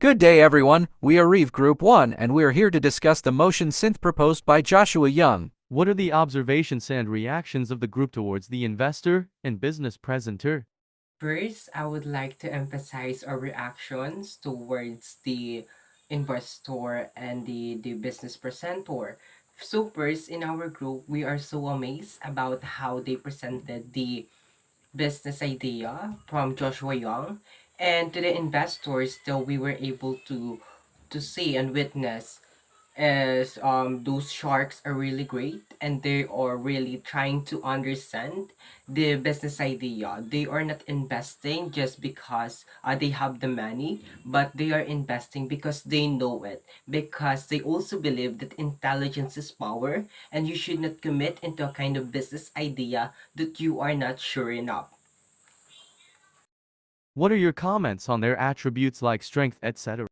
Good day everyone, we are Reeve Group 1 and we are here to discuss the motion synth proposed by Joshua Young. What are the observations and reactions of the group towards the investor and business presenter? First, I would like to emphasize our reactions towards the investor and the business presenter. So first, in our group, we are so amazed about how they presented the business idea from Joshua Young, and to the investors, though we were able to see and witness as those sharks are really great and they are really trying to understand the business idea. They are not investing just because they have the money, but they are investing because they know it, because they also believe that intelligence is power and you should not commit into a kind of business idea that you are not sure enough. What are your comments on their attributes like strength, etc.?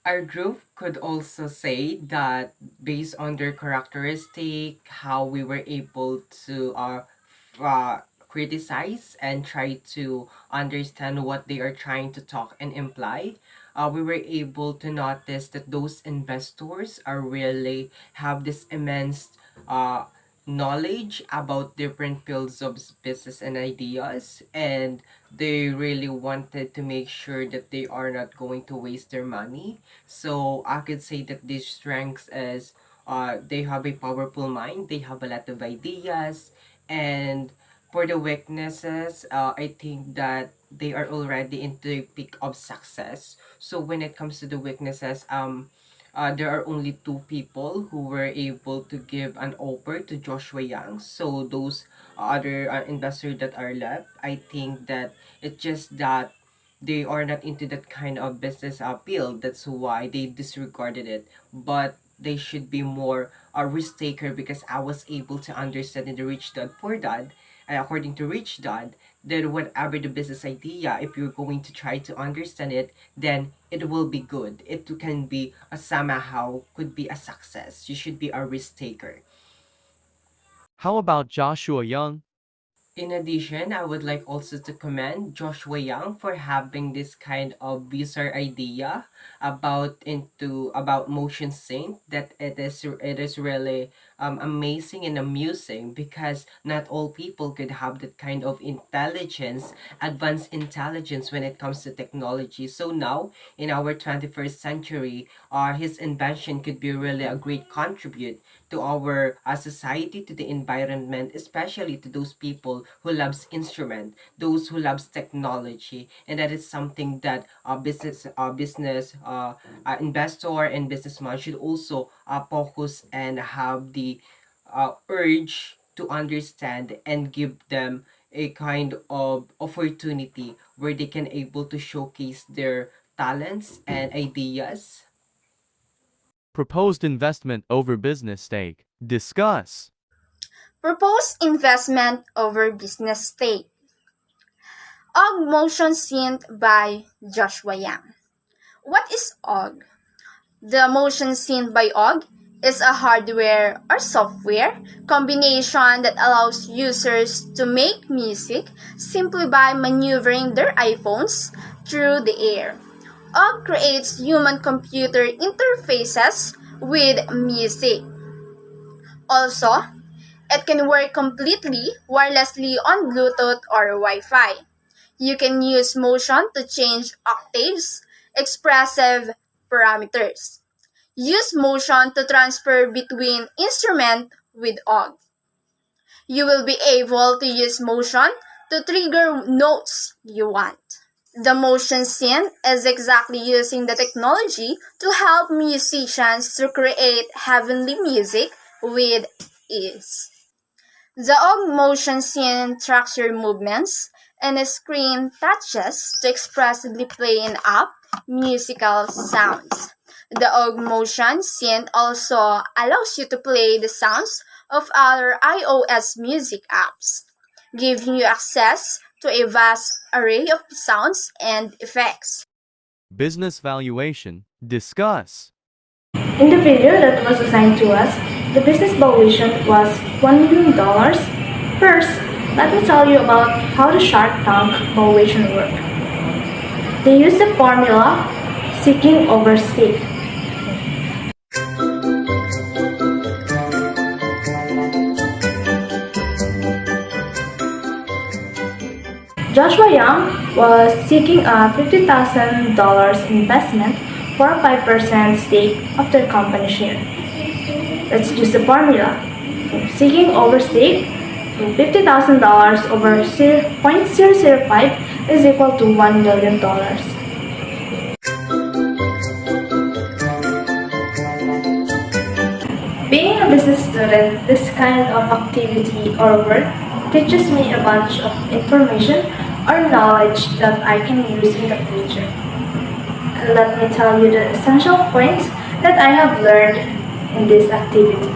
Our group could also say that based on their characteristic, how we were able to criticize and try to understand what they are trying to talk and imply, we were able to notice that those investors are really have this immense uh, knowledge about different fields of business and ideas, and they really wanted to make sure that they are not going to waste their money. So I could say that this strength is they have a powerful mind, they have a lot of ideas, and for the weaknesses, I think that they are already into the peak of success. So when it comes to the weaknesses, there are only two people who were able to give an offer to Joshua Young. So those other investors that are left, I think that it's just that they are not into that kind of business appeal. That's why they disregarded it. But they should be more a risk taker, because I was able to understand in the Rich Dad Poor Dad, and according to Rich Dad, that whatever the business idea, if you're going to try to understand it, then it will be good. It can be a somehow could be a success. You should be a risk taker. How about Joshua Young? In addition, I would like also to commend Joshua Young for having this kind of bizarre idea about motion sync, that it is really amazing and amusing, because not all people could have that kind of intelligence, advanced intelligence when it comes to technology. So now in our 21st century, his invention could be really a great contribute to our society, to the environment, especially to those people who loves instrument, those who loves technology, and that is something that investor and businessman should also focus and have the urge to understand and give them a kind of opportunity where they can able to showcase their talents and ideas. Proposed investment over business stake. Discuss. Proposed investment over business stake. Og Motion Synth by Joshua Yang. What is Og? The motion synth by Og is a hardware or software combination that allows users to make music simply by maneuvering their iPhones through the air. Og creates human-computer interfaces with music. Also, it can work completely wirelessly on Bluetooth or Wi-Fi. You can use motion to change octaves, expressive parameters. Use motion to transfer between instrument with Og. You will be able to use motion to trigger notes you want. The motion synth is exactly using the technology to help musicians to create heavenly music with ease. The Og motion synth tracks your movements and screen touches to expressively play and up musical sounds. The Og motion synth also allows you to play the sounds of other iOS music apps, giving you access to a vast array of sounds and effects. Business valuation. Discuss. In the video that was assigned to us, the business valuation was $1 million. First, let me tell you about how the Shark Tank valuation works. They use the formula seeking overstake. Joshua Young was seeking a $50,000 investment for a 5% stake of their company share. Let's use the formula. Seeking overstake, so $50,000 over 0.005 is equal to $1 million. Being a business student, this kind of activity or work teaches me a bunch of information or knowledge that I can use in the future. And let me tell you the essential points that I have learned in this activity.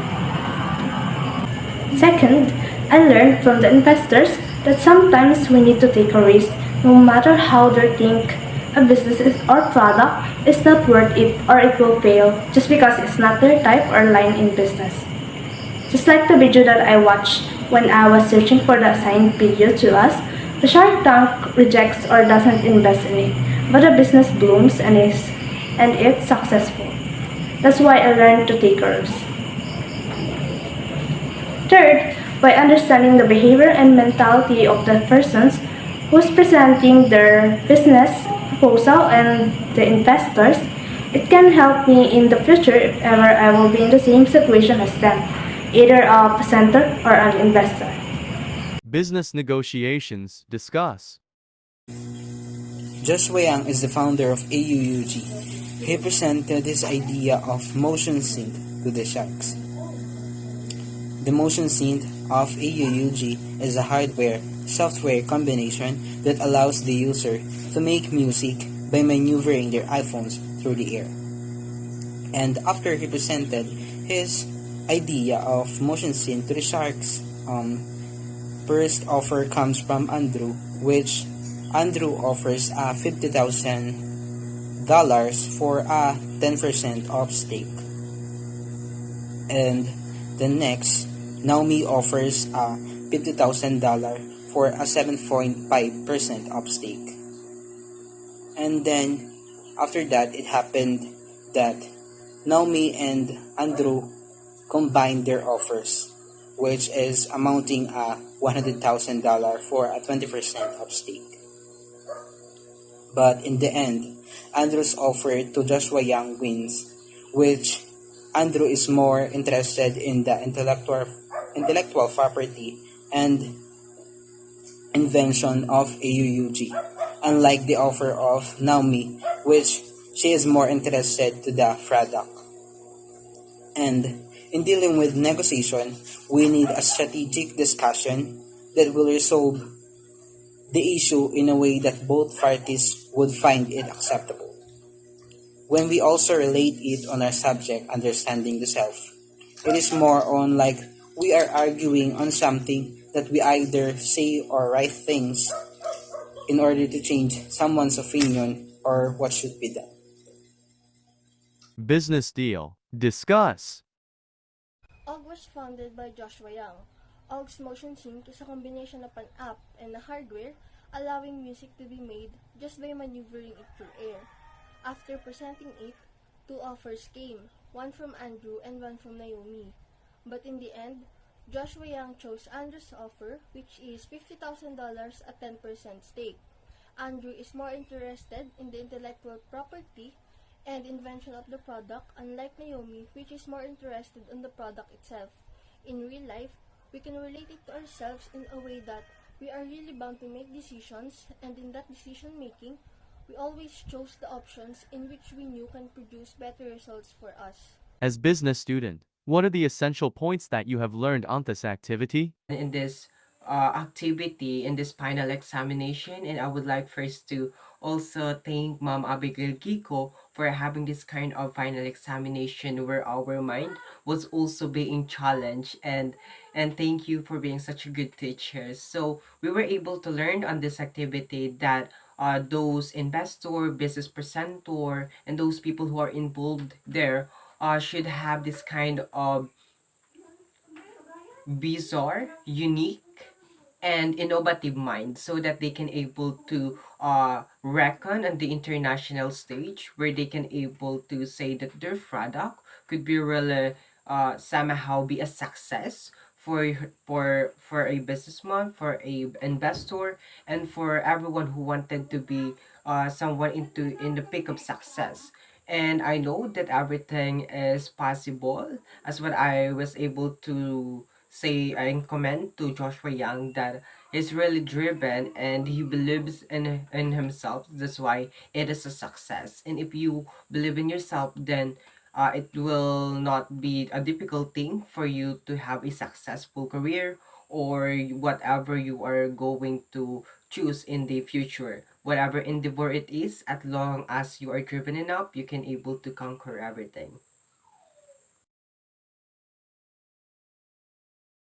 Second, I learned from the investors that sometimes we need to take a risk no matter how they think a business or product is not worth it or it will fail just because it's not their type or line in business. Just like the video that I watched when I was searching for the assigned video to us, the Shark Tank rejects or doesn't invest in it, but the business blooms and it's successful. That's why I learned to take risks. Third, by understanding the behavior and mentality of the persons who's presenting their business proposal and the investors, it can help me in the future if ever I will be in the same situation as them, either a presenter or an investor. Business negotiations. Discuss. Joshua Yang is the founder of AUUG. He presented his idea of motion synth to the Sharks. The motion synth of AUUG is a hardware-software combination that allows the user to make music by maneuvering their iPhones through the air. And after he presented his idea of motion synth to the Sharks, first offer comes from Andrew, which Andrew offers $50,000 for a 10% of stake. And the next, Naomi offers $50,000 for a 7.5% of stake. And then, after that, it happened that Naomi and Andrew combined their offers, which is amounting $100,000 for a 20% of stake. But in the end, Andrew's offer to Joshua Young wins, which Andrew is more interested in the intellectual property and invention of AUUG, unlike the offer of Naomi, which she is more interested to the product. And in dealing with negotiation, we need a strategic discussion that will resolve the issue in a way that both parties would find it acceptable. When we also relate it on our subject, understanding the self, it is more on like we are arguing on something that we either say or write things in order to change someone's opinion or what should be done. Business deal. Discuss. OG was founded by Joshua Young. OG's motion sync is a combination of an app and a hardware allowing music to be made just by maneuvering it through air. After presenting it, two offers came, one from Andrew and one from Naomi. But in the end, Joshua Young chose Andrew's offer, which is $50,000 at 10% stake. Andrew is more interested in the intellectual property and invention of the product, unlike Naomi, which is more interested in the product itself. In real life, we can relate it to ourselves in a way that we are really bound to make decisions, and in that decision making, we always chose the options in which we knew can produce better results for us. As business student, what are the essential points that you have learned on this activity? In this activity, in this final examination, and I would like first to also thank Ma'am Abigail Kiko for having this kind of final examination where our mind was also being challenged, and thank you for being such a good teacher. So we were able to learn on this activity that those investor, business presenter, and those people who are involved there should have this kind of bizarre, unique, and innovative mind so that they can able to reckon on the international stage where they can able to say that their product could be really somehow be a success for a businessman, for a investor, and for everyone who wanted to be someone into in the peak of success. And I know that everything is possible, as what I was able to say and comment to Joshua Young, that he's really driven and he believes in himself. That's why it is a success. And if you believe in yourself, then it will not be a difficult thing for you to have a successful career or whatever you are going to choose in the future. Whatever endeavor it is, as long as you are driven enough, you can able to conquer everything.